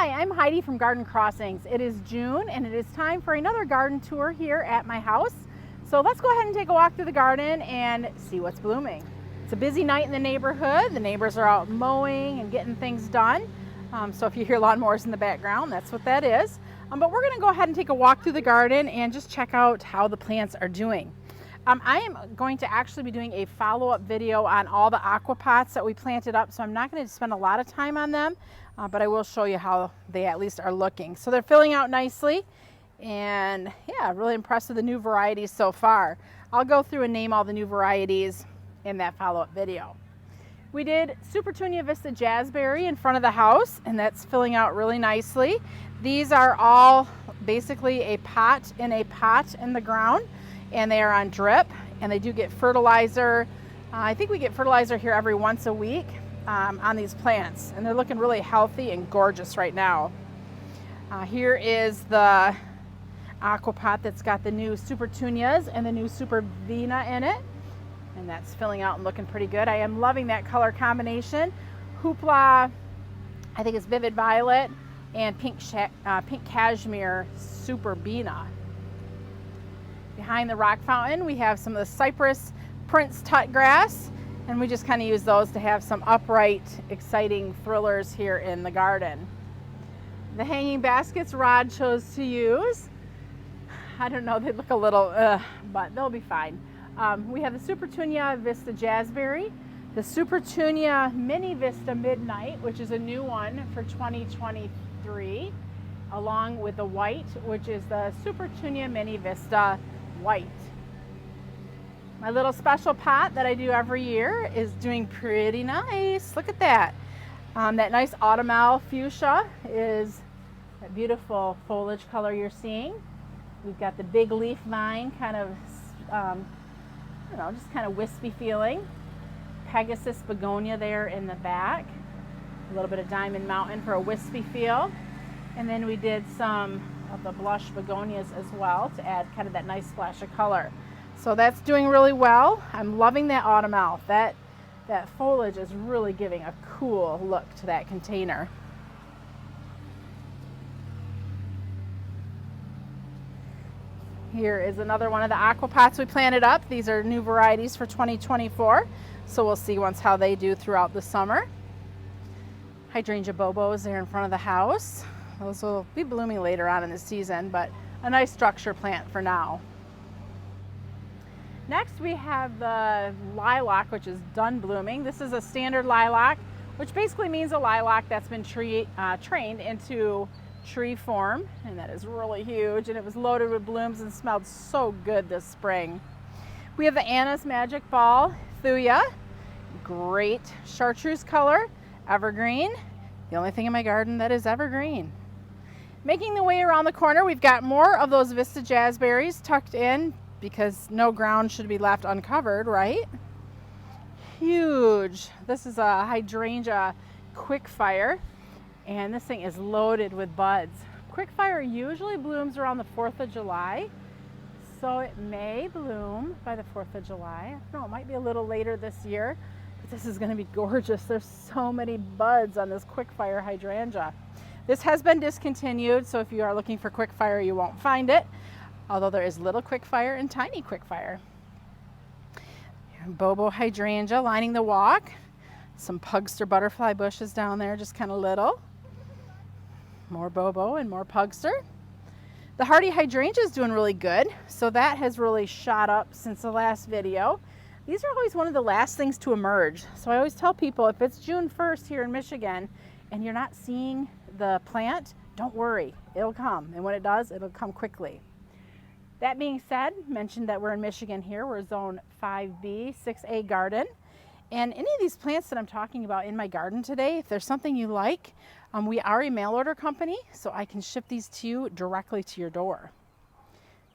Hi, I'm Heidi from Garden Crossings. It is June and it is time for another garden tour here at my house. So let's go ahead and take a walk through the garden and see what's blooming. It's a busy night in the neighborhood. The neighbors are out mowing and getting things done. So if you hear lawnmowers in the background, that's what that is. But we're gonna go ahead and take a walk through the garden and just check out how the plants are doing. I am going to actually be doing a follow-up video on all the aqua pots that we planted up, so I'm not going to spend a lot of time on them, but I will show you how they at least are looking. So they're filling out nicely, and yeah, really impressed with the new varieties so far. I'll go through and name all the new varieties in that follow-up video. We did Supertunia Vista Jazzberry in front of the house, and that's filling out really nicely. These are all basically a pot in the ground, and they are on drip, and they do get fertilizer. I think we get fertilizer here every once a week on these plants, and they're looking really healthy and gorgeous right now. Here is the aqua pot that's got the new Supertunias and the new Super Vina in it, and that's filling out and looking pretty good. I am loving that color combination. Hoopla, I think it's Vivid Violet, and Pink Cashmere Super Vina. Behind the rock fountain, we have some of the cypress Prince Tut grass, and we just kind of use those to have some upright, exciting thrillers here in the garden. The hanging baskets Rod chose to use. I don't know, they look a little, but they'll be fine. We have the Supertunia Vista Jazzberry, the Supertunia Mini Vista Midnight, which is a new one for 2023, along with the white, which is the Supertunia Mini Vista White. My little special pot that I do every year is doing pretty nice. Look at that. That nice autumnal fuchsia is that beautiful foliage color you're seeing. We've got the big leaf vine, kind of, just kind of wispy feeling. Pegasus begonia there in the back. A little bit of Diamond Mountain for a wispy feel. And then we did some of the blush begonias as well to add kind of that nice splash of color. So that's doing really well. I'm loving that autumnal. That foliage is really giving a cool look to that container. Here is another one of the aqua pots we planted up. These are new varieties for 2024. So we'll see how they do throughout the summer. Hydrangea bobos there in front of the house. Those will be blooming later on in the season, but a nice structure plant for now. Next we have the lilac, which is done blooming. This is a standard lilac, which basically means a lilac that's been trained into tree form, and that is really huge, and it was loaded with blooms and smelled so good this spring. We have the Anna's Magic Ball Thuya, great chartreuse color, evergreen. The only thing in my garden that is evergreen. Making the way around the corner, we've got more of those Vista Jazzberries tucked in because no ground should be left uncovered, right? Huge. This is a hydrangea Quickfire, and this thing is loaded with buds. Quickfire usually blooms around the 4th of July, so it may bloom by the 4th of July. I don't know, it might be a little later this year, but this is going to be gorgeous. There's so many buds on this Quickfire hydrangea. This has been discontinued, so if you are looking for Quickfire, you won't find it, although there is little Quickfire and tiny Quickfire. Bobo hydrangea lining the walk. Some pugster butterfly bushes down there, just kind of little. More Bobo and more pugster. The hardy hydrangea is doing really good, so that has really shot up since the last video. These are always one of the last things to emerge, so I always tell people if it's June 1st here in Michigan and you're not seeing the plant, don't worry, it'll come, and when it does, it'll come quickly. That being said, mentioned that we're in Michigan here. We're zone 5B, 6A garden, and any of these plants that I'm talking about in my garden today, if there's something you like, we are a mail order company, so I can ship these to you directly to your door.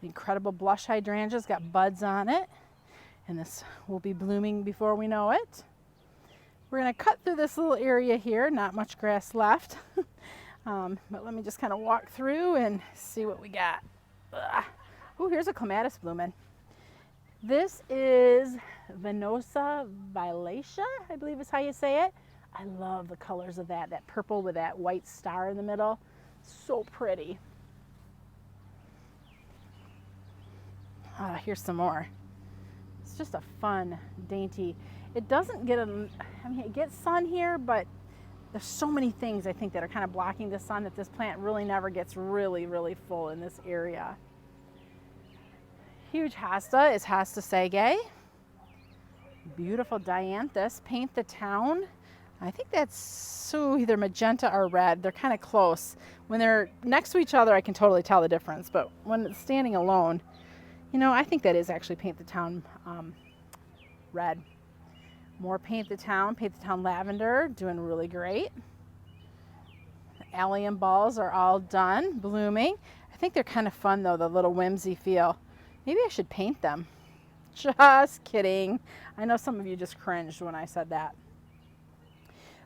The incredible blush hydrangea's got buds on it, and this will be blooming before we know it. We're going to cut through this little area here, not much grass left, but let me just kind of walk through and see what we got. Oh, here's a Clematis blooming. This is Venosa violacea, I believe is how you say it. I love the colors of that purple with that white star in the middle. So pretty. Here's some more. It's just a fun, dainty. It doesn't get it gets sun here, but there's so many things I think that are kind of blocking the sun that this plant really never gets really full in this area. Huge hosta is Hosta sagae. Beautiful dianthus, paint the town. I think that's either magenta or red. They're kind of close. When they're next to each other, I can totally tell the difference, but when it's standing alone, you know, I think that is actually paint the town red. More paint the town lavender, doing really great. The allium balls are all done, blooming. I think they're kind of fun though, the little whimsy feel. Maybe I should paint them. Just kidding. I know some of you just cringed when I said that.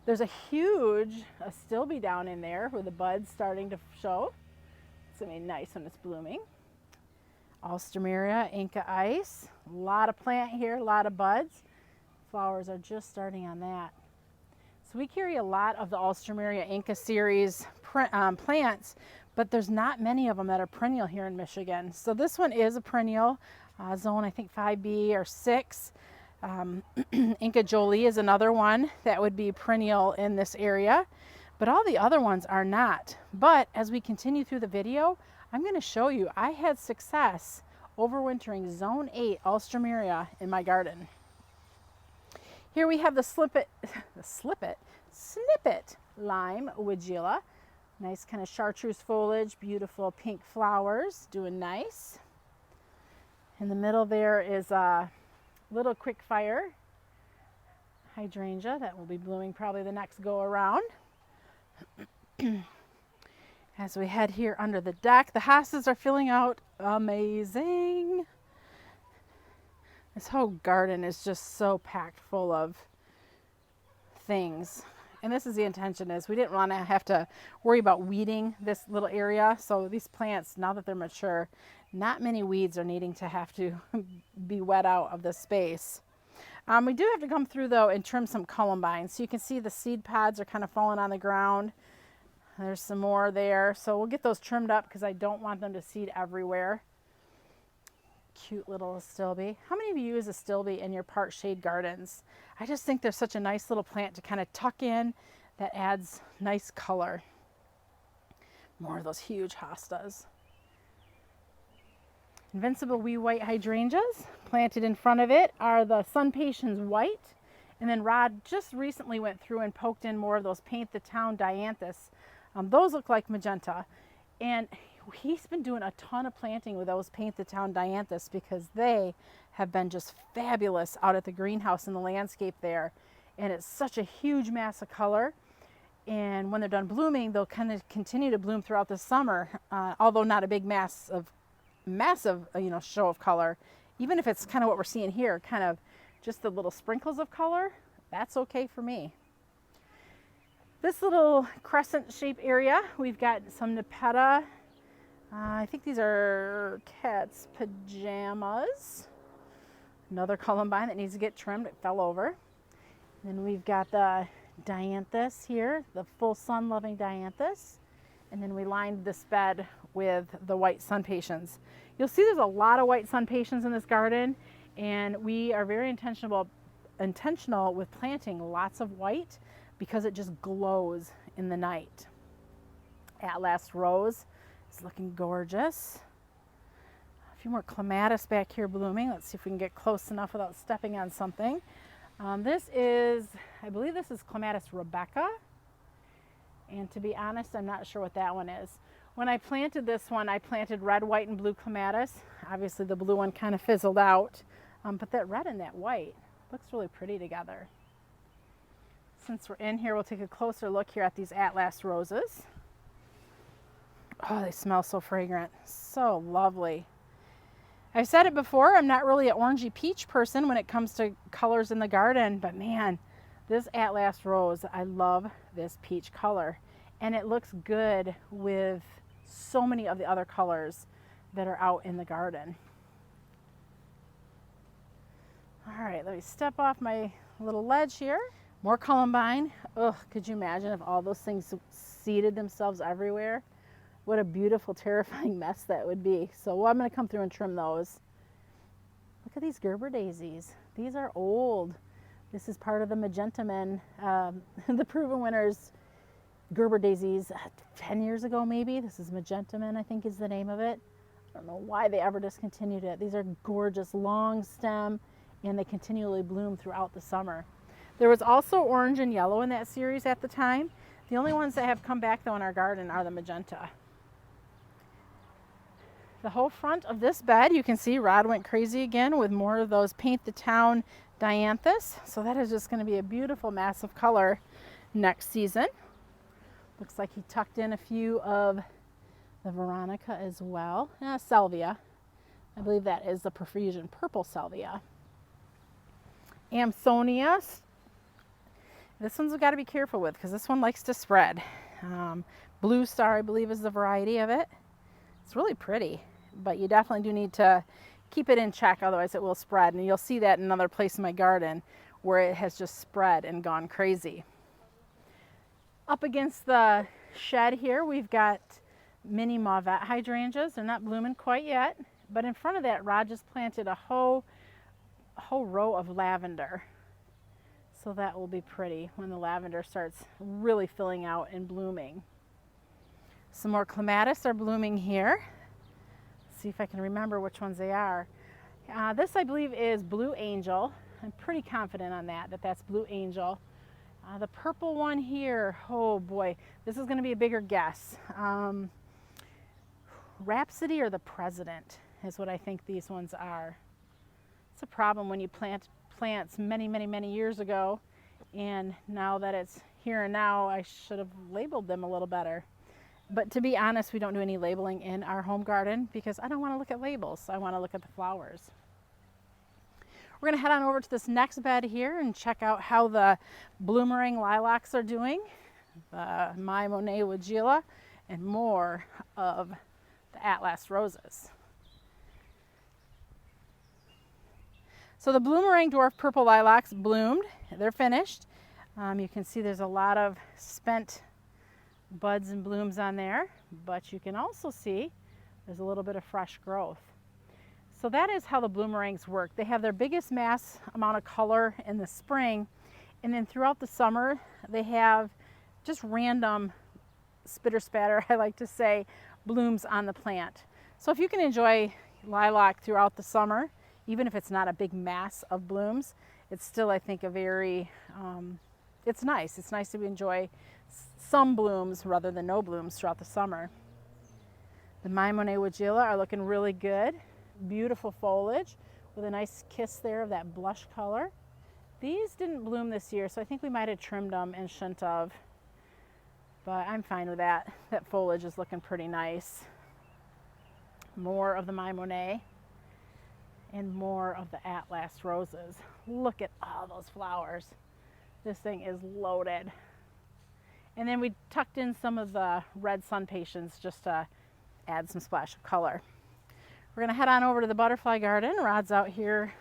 There's a huge astilbe down in there with the buds starting to show. It's gonna be nice when it's blooming. Alstroemeria, Inca ice. A lot of plant here, a lot of buds. Flowers are just starting on that. So we carry a lot of the Alstroemeria Inca series plants, but there's not many of them that are perennial here in Michigan. So this one is a perennial, zone I think 5B or 6. Inca Jolie is another one that would be perennial in this area, but all the other ones are not. But as we continue through the video, I'm going to show you I had success overwintering zone 8 Alstroemeria in my garden. Here we have the snippet lime weigela. Nice kind of chartreuse foliage, beautiful pink flowers, doing nice. In the middle there is a little quick fire hydrangea that will be blooming probably the next go around. As we head here under the deck, the hostas are filling out amazing. This whole garden is just so packed full of things. And this is the intention, is we didn't want to have to worry about weeding this little area. So these plants, now that they're mature, not many weeds are needing to have to be wet out of the space. We do have to come through though and trim some columbines. So you can see the seed pods are kind of falling on the ground. There's some more there. So we'll get those trimmed up because I don't want them to seed everywhere. Cute little astilbe. How many of you use astilbe in your part shade gardens? I just think they're such a nice little plant to kind of tuck in that adds nice color. More of those huge hostas. Invincible wee white hydrangeas. Planted in front of it are the Sun Patience white. And then Rod just recently went through and poked in more of those paint the town dianthus. Those look like magenta. And he's been doing a ton of planting with those paint the town dianthus because they have been just fabulous out at the greenhouse in the landscape there. And it's such a huge mass of color. And when they're done blooming, they'll kind of continue to bloom throughout the summer, although not a big massive show of color. Even if it's kind of what we're seeing here, kind of just the little sprinkles of color, that's okay for me. This little crescent shape area, we've got some Nepeta. I think these are cat's pajamas. Another columbine that needs to get trimmed. It fell over. Then we've got the dianthus here, the full sun loving dianthus. And then we lined this bed with the white Sun Patience. You'll see there's a lot of white Sun Patience in this garden, and we are very intentional with planting lots of white because it just glows in the night. Atlas rose is looking gorgeous. A few more clematis back here blooming. Let's see if we can get close enough without stepping on something. I believe this is Clematis Rebecca. And to be honest, I'm not sure what that one is. When I planted this one, I planted red, white, and blue clematis. Obviously the blue one kind of fizzled out, but that red and that white looks really pretty together. Since we're in here, we'll take a closer look here at these Atlas roses. Oh, they smell so fragrant. So lovely. I've said it before, I'm not really an orangey peach person when it comes to colors in the garden, but man, this Atlas rose, I love this peach color. And it looks good with so many of the other colors that are out in the garden. All right, let me step off my little ledge here. More columbine. Ugh, could you imagine if all those things seeded themselves everywhere? What a beautiful, terrifying mess that would be. So I'm going to come through and trim those. Look at these Gerber daisies. These are old. This is part of the Magenta men, the Proven Winners Gerber daisies 10 years ago maybe. This is Magenta men, I think is the name of it. I don't know why they ever discontinued it. These are gorgeous, long stem, and they continually bloom throughout the summer. There was also orange and yellow in that series at the time. The only ones that have come back though in our garden are the magenta. The whole front of this bed, you can see Rod went crazy again with more of those Paint the Town dianthus. So that is just going to be a beautiful mass of color next season. Looks like he tucked in a few of the Veronica as well. Salvia. I believe that is the Profusion Purple Salvia. Amsonia. This one's got to be careful with because this one likes to spread. Blue Star, I believe, is the variety of it. It's really pretty, but you definitely do need to keep it in check, otherwise it will spread. And you'll see that in another place in my garden where it has just spread and gone crazy. Up against the shed here, we've got mini Mauvette hydrangeas. They're not blooming quite yet, but in front of that, Rod just planted a whole row of lavender. So that will be pretty when the lavender starts really filling out and blooming. Some more Clematis are blooming here. Let's see if I can remember which ones they are. This I believe is Blue Angel. I'm pretty confident on that that's Blue Angel. The purple one here, oh boy, this is going to be a bigger guess. Rhapsody or the President is what I think these ones are. It's a problem when you plant plants many years ago, and now that it's here and now, I should have labeled them a little better. But to be honest, we don't do any labeling in our home garden because I don't want to look at labels. I want to look at the flowers. We're going to head on over to this next bed here and check out how the Bloomerang lilacs are doing, the My Monet Wagila, and more of the Atlas roses. So the Bloomerang dwarf purple lilacs bloomed. They're finished. You can see there's a lot of spent buds and blooms on there, but you can also see there's a little bit of fresh growth. So that is how the Bloomerangs work. They have their biggest mass amount of color in the spring, and then throughout the summer they have just random spitter spatter, I like to say, blooms on the plant. So if you can enjoy lilac throughout the summer, even if it's not a big mass of blooms, it's still, I think, a very, it's nice. It's nice to enjoy some blooms rather than no blooms throughout the summer. The My Monet Wagila are looking really good. Beautiful foliage with a nice kiss there of that blush color. These didn't bloom this year, so I think we might have trimmed them and shouldn't have, but I'm fine with that. That foliage is looking pretty nice. More of the My Monet and more of the Atlas roses. Look at all those flowers. This thing is loaded. And then we tucked in some of the red sun patience just to add some splash of color. We're going to head on over to the butterfly garden. Rod's out here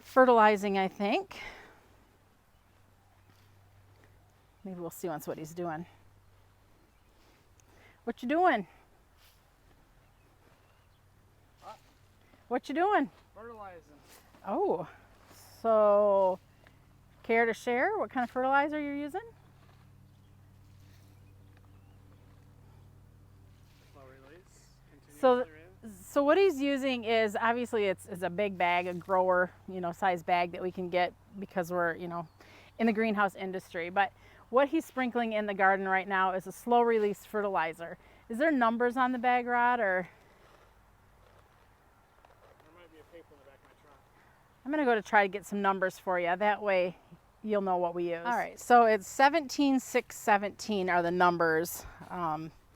fertilizing, I think. Maybe we'll see once what he's doing. What you doing? What you doing? Fertilizing. Oh, so care to share what kind of fertilizer you're using? Slow release. So what he's using is, obviously it's a big bag, a grower, size bag that we can get because we're, in the greenhouse industry. But what he's sprinkling in the garden right now is a slow release fertilizer. Is there numbers on the bag, Rod, or? There might be a paper in the back of my truck. I'm going to go to try to get some numbers for you. That way you'll know what we use. All right, so it's 17,617 are the numbers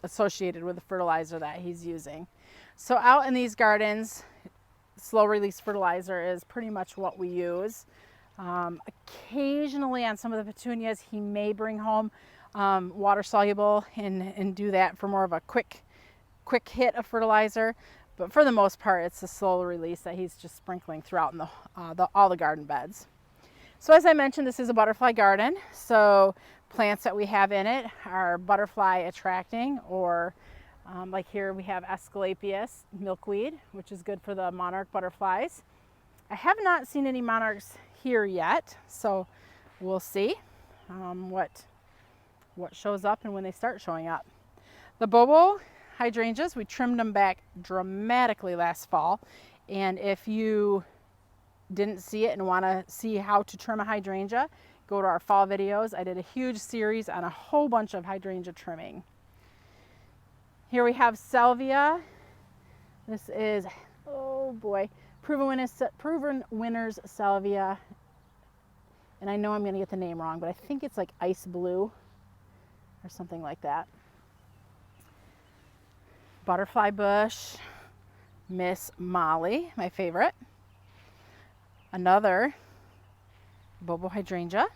associated with the fertilizer that he's using. So out in these gardens, slow release fertilizer is pretty much what we use. Occasionally on some of the petunias, he may bring home water soluble and do that for more of a quick hit of fertilizer. But for the most part, it's a slow release that he's just sprinkling throughout in all the garden beds. So as I mentioned, this is a butterfly garden. So plants that we have in it are butterfly attracting, or like here we have Asclepias milkweed, which is good for the monarch butterflies. I have not seen any monarchs here yet, so we'll see what shows up and when they start showing up. The bobo hydrangeas, we trimmed them back dramatically last fall, and if you didn't see it and want to see how to trim a hydrangea, go to our fall videos. I did a huge series on a whole bunch of hydrangea trimming. Here we have salvia. This is, oh boy, Proven Winners salvia. And I know I'm going to get the name wrong, but I think it's like ice blue or something like that. Butterfly bush, Miss Molly, my favorite. Another bobo hydrangea.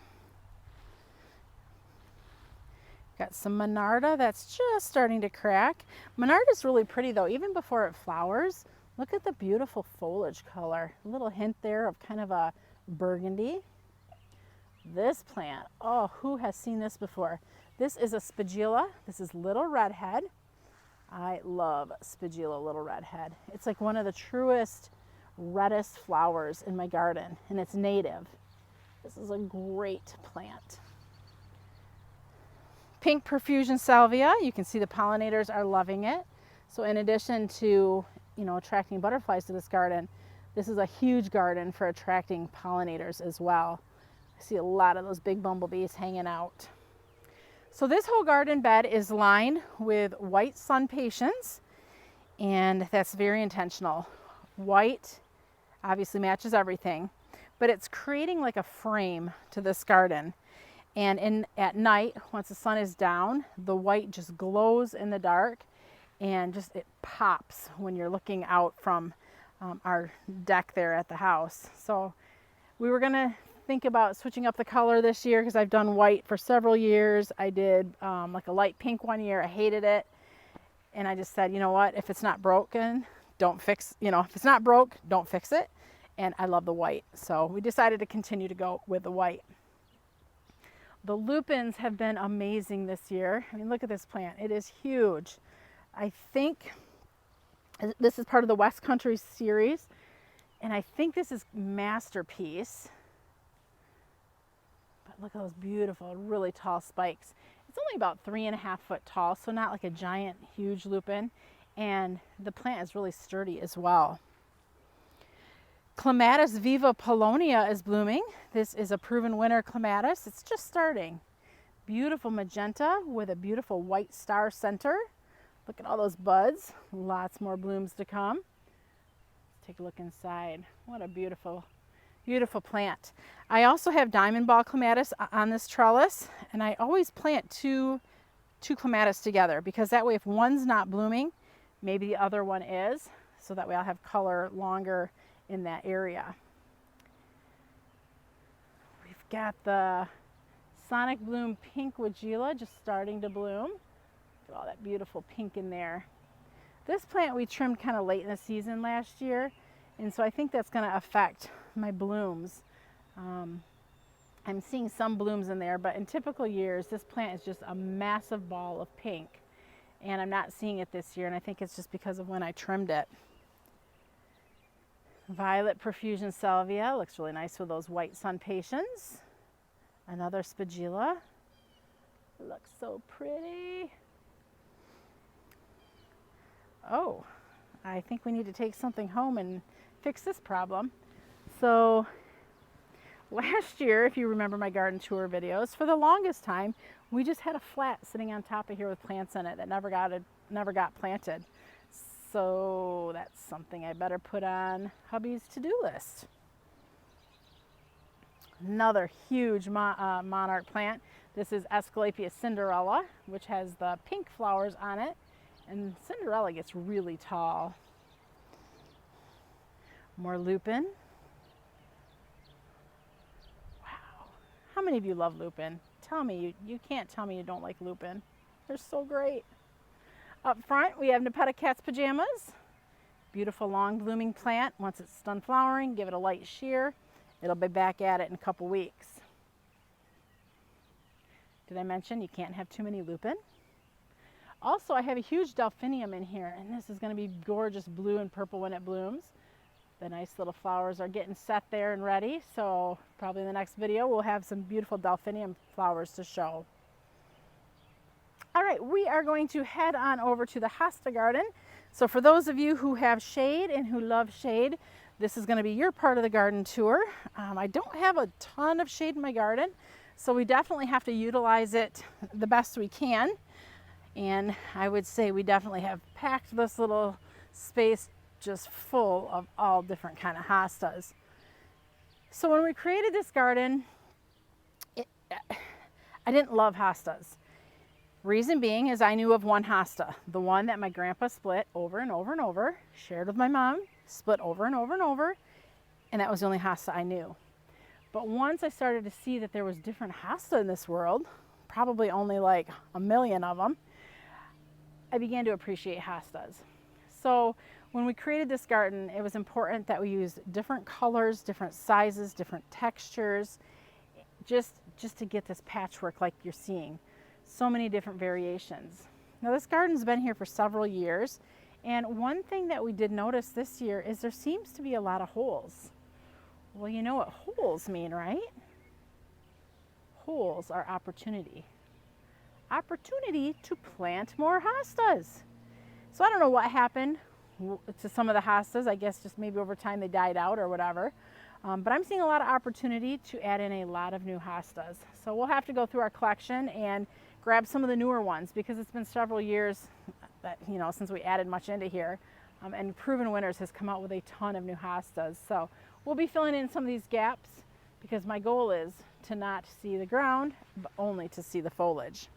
Got some Monarda that's just starting to crack. Monarda is really pretty though, even before it flowers. Look at the beautiful foliage color. A little hint there of kind of a burgundy. This plant, oh, who has seen this before? This is a Spigilla. This is Little Redhead. I love Spigilla Little Redhead. It's like one of the truest, reddest flowers in my garden, and it's native. This is a great plant. Pink Profusion Salvia, you can see the pollinators are loving it. So in addition to, attracting butterflies to this garden, this is a huge garden for attracting pollinators as well. I see a lot of those big bumblebees hanging out. So this whole garden bed is lined with white sun patience, and that's very intentional. White obviously matches everything, but it's creating like a frame to this garden. And at night, once the sun is down, the white just glows in the dark, and just it pops when you're looking out from our deck there at the house. So we were gonna think about switching up the color this year because I've done white for several years. I did like a light pink one year. I hated it, and I just said, you know what, if it's not broken, don't fix, if it's not broke, don't fix it. And I love the white, so we decided to continue to go with the white. The lupines have been amazing this year. I mean, look at this plant. It is huge. I think this is part of the West Country series, and I think this is Masterpiece. But look at those beautiful, really tall spikes. It's only about 3.5 foot tall, so not like a giant, huge lupin. And the plant is really sturdy as well. Clematis Viva Polonia is blooming. This is a proven winner clematis. It's just starting. Beautiful magenta with a beautiful white star center. Look at all those buds. Lots more blooms to come. Let's take a look inside. What a beautiful, beautiful plant. I also have diamond ball clematis on this trellis, and I always plant two clematis together because that way if one's not blooming, maybe the other one is, so that way I'll have color longer in that area. We've got the Sonic Bloom Pink Weigela just starting to bloom. Look at all that beautiful pink in there. This plant we trimmed kind of late in the season last year, and so I think that's going to affect my blooms. I'm seeing some blooms in there, but in typical years this plant is just a massive ball of pink, and I'm not seeing it this year, and I think it's just because of when I trimmed it. Violet Profusion Salvia looks really nice with those white sun patience. Another Spigilla. Looks so pretty. Oh, I think we need to take something home and fix this problem. So last year, if you remember my garden tour videos, for the longest time, we just had a flat sitting on top of here with plants in it that never got planted. So that's something I better put on hubby's to-do list. Another huge monarch plant. This is Asclepias Cinderella, which has the pink flowers on it. And Cinderella gets really tall. More lupin. Wow. How many of you love lupin? Tell me, you can't tell me you don't like lupin. They're so great. Up front, we have Nepeta Cat's Pajamas. Beautiful long blooming plant. Once it's done flowering, give it a light shear it'll be back at it in a couple weeks. Did I mention you can't have too many lupin? Also, I have a huge delphinium in here, and this is going to be gorgeous blue and purple when it blooms. The nice little flowers are getting set there and ready, so probably in the next video we'll have some beautiful delphinium flowers to show. All right, we are going to head on over to the Hosta garden. So for those of you who have shade and who love shade, this is going to be your part of the garden tour. I don't have a ton of shade in my garden, so we definitely have to utilize it the best we can. And I would say we definitely have packed this little space just full of all different kind of hostas. So when we created this garden, I didn't love hostas. Reason being is I knew of one hosta, the one that my grandpa split over and over and over, shared with my mom, split over and over and over, and that was the only hosta I knew. But once I started to see that there was different hosta in this world, probably only like a million of them, I began to appreciate hostas. So when we created this garden, it was important that we used different colors, different sizes, different textures, just to get this patchwork like you're seeing. So many different variations. Now this garden's been here for several years, and one thing that we did notice this year is there seems to be a lot of holes. Well, you know what holes mean, right? Holes are opportunity. Opportunity to plant more hostas. So I don't know what happened to some of the hostas. I guess just maybe over time they died out or whatever. But I'm seeing a lot of opportunity to add in a lot of new hostas. So we'll have to go through our collection and grab some of the newer ones, because it's been several years that, you know, since we added much into here. And Proven Winners has come out with a ton of new hostas. So we'll be filling in some of these gaps, because my goal is to not see the ground, but only to see the foliage.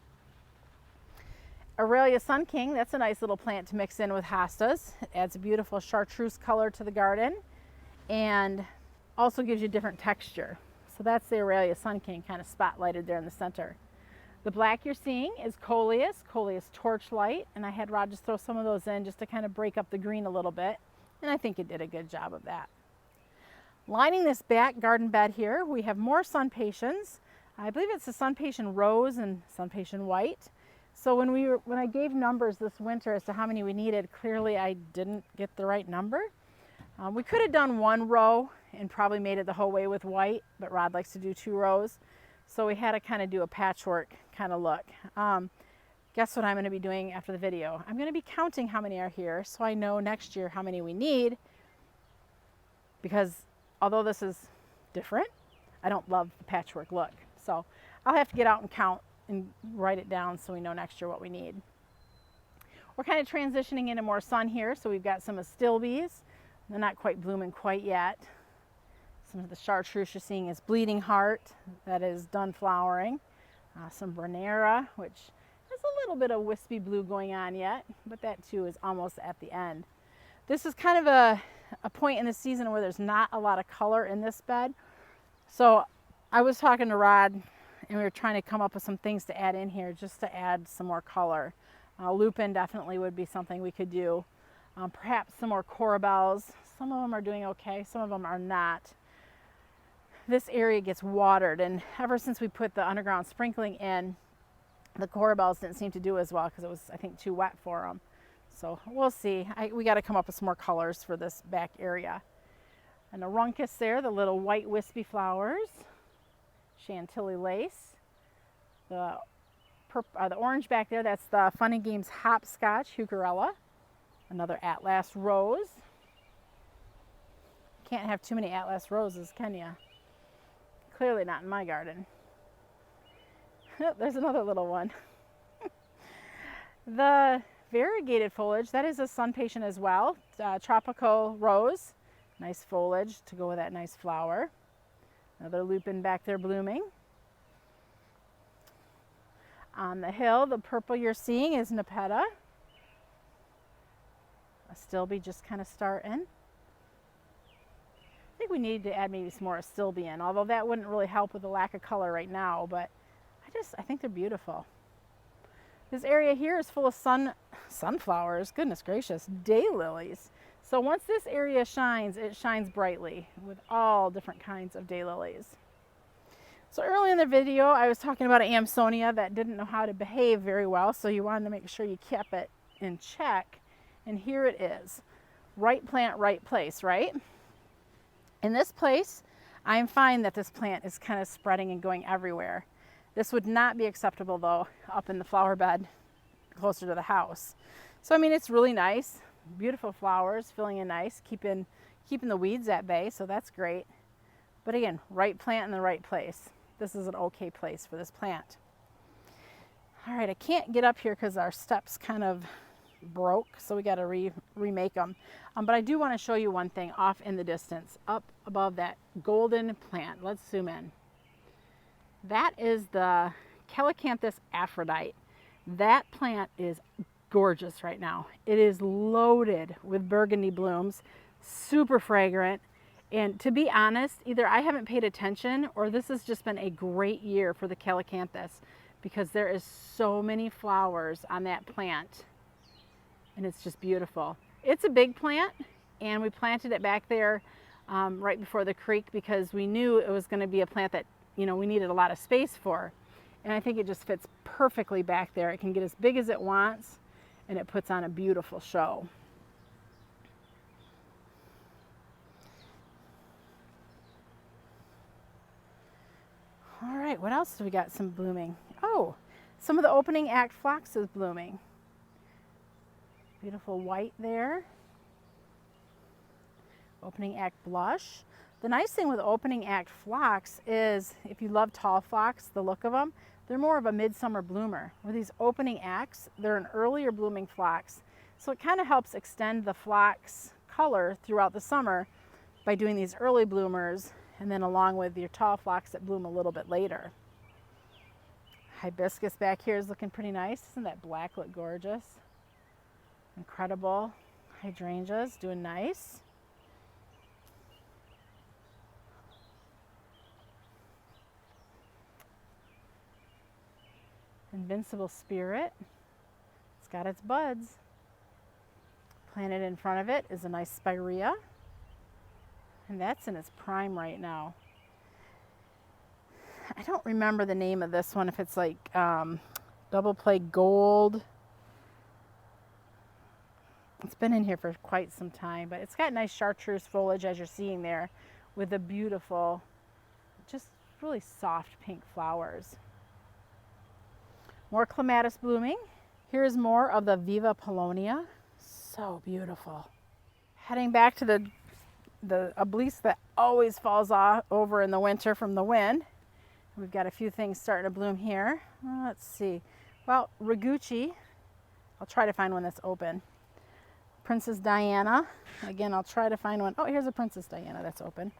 Aurelia Sun King, that's a nice little plant to mix in with hostas. It adds a beautiful chartreuse color to the garden and also gives you different texture. So that's the Aurelia Sun King kind of spotlighted there in the center. The black you're seeing is Coleus Torchlight, and I had Rod just throw some of those in just to kind of break up the green a little bit, and I think it did a good job of that. Lining this back garden bed here, we have more Sun Patiens. I believe it's the Sun Patient Rose and Sun Patient White. So when I gave numbers this winter as to how many we needed, clearly I didn't get the right number. We could have done one row and probably made it the whole way with white, but Rod likes to do 2 rows. So we had to kind of do a patchwork kind of look. Guess what I'm going to be doing after the video? I'm going to be counting how many are here so I know next year how many we need, because although this is different, I don't love the patchwork look. So I'll have to get out and count and write it down so we know next year what we need. We're kind of transitioning into more sun here, so we've got some astilbes. They're not quite blooming quite yet. Some of the chartreuse you're seeing is Bleeding Heart, that is done flowering. Some Bernera, which has a little bit of wispy blue going on yet, but that too is almost at the end. This is kind of a point in the season where there's not a lot of color in this bed. So I was talking to Rod, and we were trying to come up with some things to add in here just to add some more color. Lupin definitely would be something we could do. Perhaps some more corabels. Some of them are doing okay, some of them are not. This area gets watered, and ever since we put the underground sprinkling in, the corabels didn't seem to do as well because it was, I think, too wet for them. So we'll see. We got to come up with some more colors for this back area. And the runcus there, the little white wispy flowers. Chantilly lace. The orange back there, that's the Fun and Games Hopscotch Heucherella. Another Atlas Rose. Can't have too many Atlas Roses, can ya? Clearly not in my garden. Oh, there's another little one. The variegated foliage, that is a Sun Patient as well. Tropical Rose. Nice foliage to go with that nice flower. Another lupin back there blooming. On the hill, the purple you're seeing is Nepeta. Astilbe just kind of starting. I think we need to add maybe some more Astilbe in, although that wouldn't really help with the lack of color right now, but I think they're beautiful. This area here is full of sunflowers, goodness gracious, daylilies. So once this area shines, it shines brightly with all different kinds of daylilies. So early in the video, I was talking about an Amsonia that didn't know how to behave very well, so you wanted to make sure you kept it in check. And here it is. Right plant, right place, right? In this place, I'm fine that this plant is kind of spreading and going everywhere. This would not be acceptable though, up in the flower bed closer to the house. So I mean, it's really nice, beautiful flowers, filling in nice, keeping the weeds at bay, so that's great. But again, right plant in the right place. This is an okay place for this plant. All right, I can't get up here because our steps kind of broke, so we got to remake them. But I do want to show you one thing off in the distance, up above that golden plant. Let's zoom in. That is the Clematis Aphrodite. That plant is gorgeous right now. It is loaded with burgundy blooms, super fragrant. And to be honest, either I haven't paid attention or this has just been a great year for the Clematis because there is so many flowers on that plant and it's just beautiful. It's a big plant and we planted it back there right before the creek because we knew it was going to be a plant that, you know, we needed a lot of space for. And I think it just fits perfectly back there. It can get as big as it wants and it puts on a beautiful show. All right, what else do we got some blooming? Oh, some of the opening act phlox is blooming. Beautiful white there. Opening act blush. The nice thing with opening act phlox is if you love tall phlox, the look of them, they're more of a midsummer bloomer. With these opening acts, they're an earlier blooming phlox. So it kind of helps extend the phlox color throughout the summer by doing these early bloomers and then along with your tall phlox that bloom a little bit later. Hibiscus back here is looking pretty nice. Doesn't that black look gorgeous? Incredible. Hydrangeas doing nice. Invincible Spirit. It's got its buds. Planted in front of it is a nice spirea. And that's in its prime right now. I don't remember the name of this one, if it's like double play gold. It's been in here for quite some time, but it's got nice chartreuse foliage as you're seeing there with the beautiful, just really soft pink flowers. More Clematis blooming. Here's more of the Viva Polonia. So beautiful. Heading back to the obelisk that always falls off over in the winter from the wind. We've got a few things starting to bloom here. Let's see. Well, Rigucci, I'll try to find one that's open. Princess Diana, again, I'll try to find one. Oh, here's a Princess Diana that's open.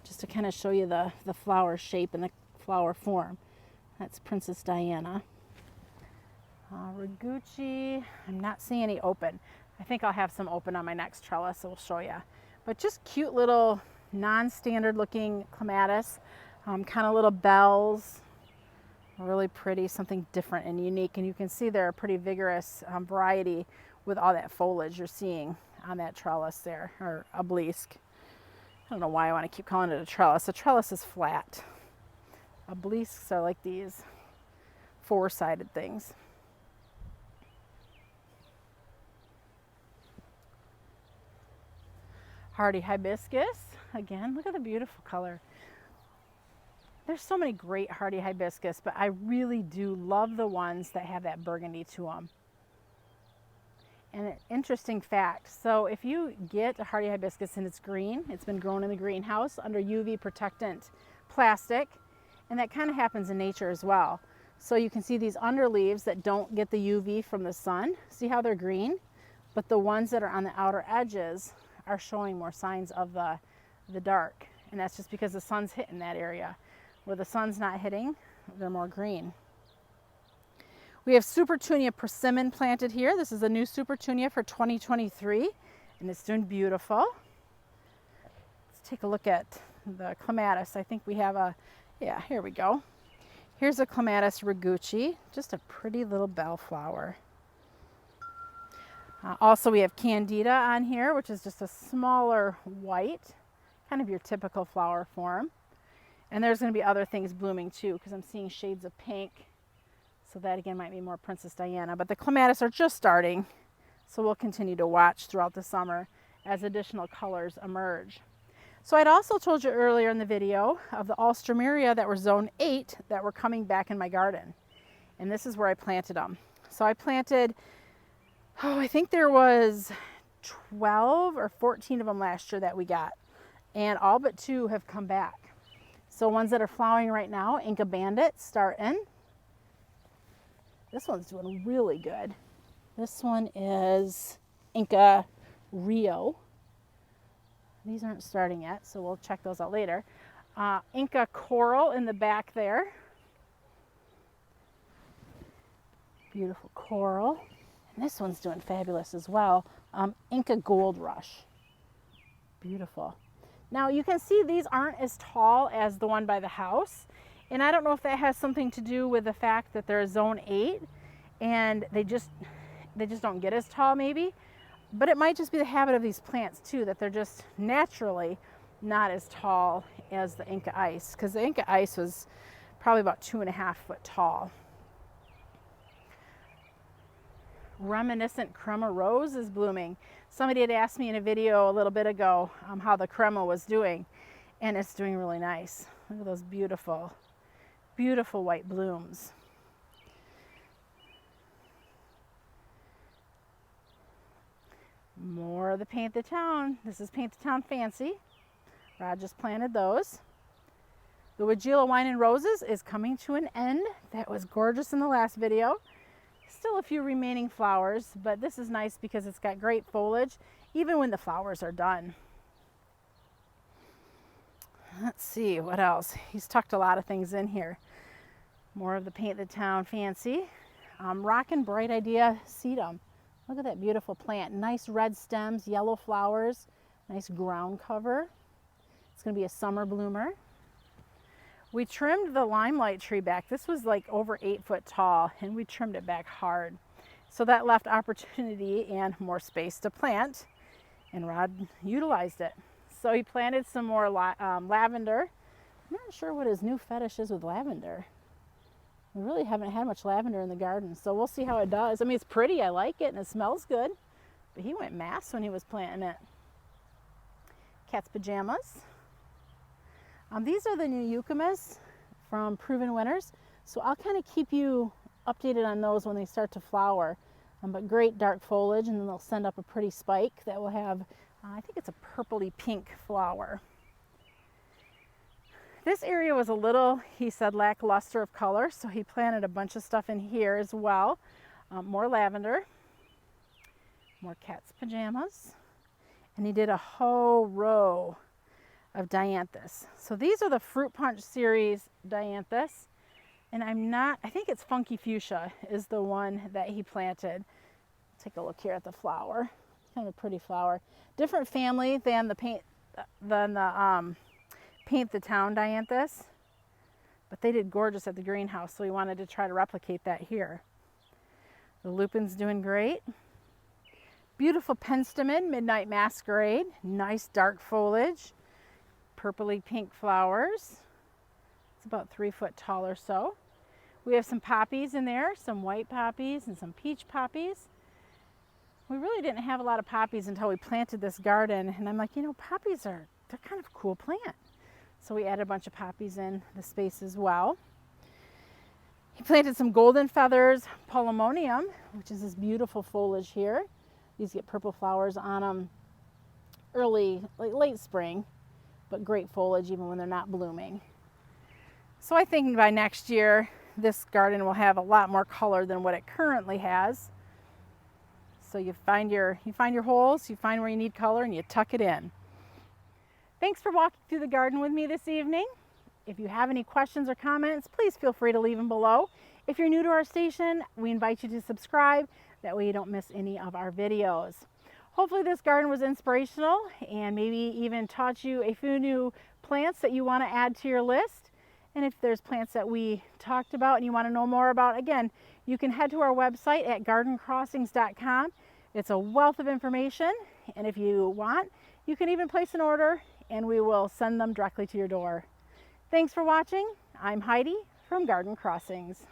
Just to kind of show you the flower shape and the flower form. That's Princess Diana. Rigucci, I'm not seeing any open. I think I'll have some open on my next trellis, so we'll show you. But just cute little non-standard looking clematis, kind of little bells, really pretty, something different and unique. And you can see they're a pretty vigorous variety with all that foliage you're seeing on that trellis there, or obelisk. I don't know why I want to keep calling it a trellis. A trellis is flat. Obelisks are like these four-sided things. Hardy hibiscus, again, look at the beautiful color. There's so many great hardy hibiscus, but I really do love the ones that have that burgundy to them. And an interesting fact, so if you get a hardy hibiscus and it's green, it's been grown in the greenhouse under UV protectant plastic, and that kind of happens in nature as well. So you can see these underleaves that don't get the UV from the sun. See how they're green? But the ones that are on the outer edges are showing more signs of the dark. And that's just because the sun's hitting that area. Where the sun's not hitting, they're more green. We have Supertunia persimmon planted here. This is a new Supertunia for 2023, and it's doing beautiful. Let's take a look at the Clematis. I think we have a, yeah, here we go. Here's a Clematis Rigucci, just a pretty little bellflower. Also, we have Candida on here, which is just a smaller white, kind of your typical flower form. And there's going to be other things blooming too, because I'm seeing shades of pink. So that again might be more Princess Diana. But the Clematis are just starting, so we'll continue to watch throughout the summer as additional colors emerge. So I'd also told you earlier in the video of the Alstroemeria that were zone 8 that were coming back in my garden. And this is where I planted them. So I planted, I think there was 12 or 14 of them last year that we got. And all but 2 have come back. So ones that are flowering right now, Inca Bandit starting. This one's doing really good. This one is Inca Rio. These aren't starting yet, so we'll check those out later. Inca Coral in the back there. Beautiful coral. And this one's doing fabulous as well. Inca Gold Rush. Beautiful. Now you can see these aren't as tall as the one by the house. And I don't know if that has something to do with the fact that they're zone 8 and they just don't get as tall maybe. But it might just be the habit of these plants too, that they're just naturally not as tall as the Inca Ice, because the Inca Ice was probably about 2.5 foot tall. Reminiscent Crema Rose is blooming. Somebody had asked me in a video a little bit ago how the Crema was doing, and it's doing really nice. Look at those beautiful, beautiful white blooms. More of the Paint the Town. This is Paint the Town Fancy. Rod just planted those. The Weigela Wine and Roses is coming to an end. That was gorgeous in the last video. Still a few remaining flowers, but this is nice because it's got great foliage even when the flowers are done. Let's see what else. He's tucked a lot of things in here. More of the Paint the Town Fancy. Rockin' Bright Idea Sedum. Look at that beautiful plant. Nice red stems, yellow flowers, nice ground cover. It's going to be a summer bloomer. We trimmed the limelight tree back. This was like over 8 foot tall, and we trimmed it back hard. So that left opportunity and more space to plant, and Rod utilized it. So he planted some more lavender. I'm not sure what his new fetish is with lavender. We really haven't had much lavender in the garden, so we'll see how it does. I mean, it's pretty, I like it, and it smells good, but he went mass when he was planting it. Cat's Pajamas. These are the new eucamas from Proven Winners, so I'll kind of keep you updated on those when they start to flower. But great dark foliage, and then they'll send up a pretty spike that will have, I think it's a purpley pink flower. This area was a little, he said, lackluster of color, so he planted a bunch of stuff in here as well. More lavender, more Cat's Pajamas, and he did a whole row of dianthus. So these are the Fruit Punch series dianthus, and I think it's Funky Fuchsia is the one that he planted. Take a look here at the flower. Kind of a pretty flower. Different family than the Paint the Town dianthus, but they did gorgeous at the greenhouse, so we wanted to try to replicate that here. The Lupines doing great. Beautiful penstemon, Midnight Masquerade, nice dark foliage, purpley pink flowers. It's about 3 foot tall or so. We have some poppies in there, some white poppies and some peach poppies. We really didn't have a lot of poppies until we planted this garden, and I'm like, you know, poppies they're kind of a cool plant. So we added a bunch of poppies in the space as well. He planted some golden feathers, polemonium, which is this beautiful foliage here. These get purple flowers on them late spring, but great foliage even when they're not blooming. So I think by next year, this garden will have a lot more color than what it currently has. So you find your holes, you find where you need color, and you tuck it in. Thanks for walking through the garden with me this evening. If you have any questions or comments, please feel free to leave them below. If you're new to our station, we invite you to subscribe. That way you don't miss any of our videos. Hopefully this garden was inspirational and maybe even taught you a few new plants that you want to add to your list. And if there's plants that we talked about and you want to know more about, again, you can head to our website at gardencrossings.com. It's a wealth of information, and if you want, you can even place an order and we will send them directly to your door. Thanks for watching. I'm Heidi from Garden Crossings.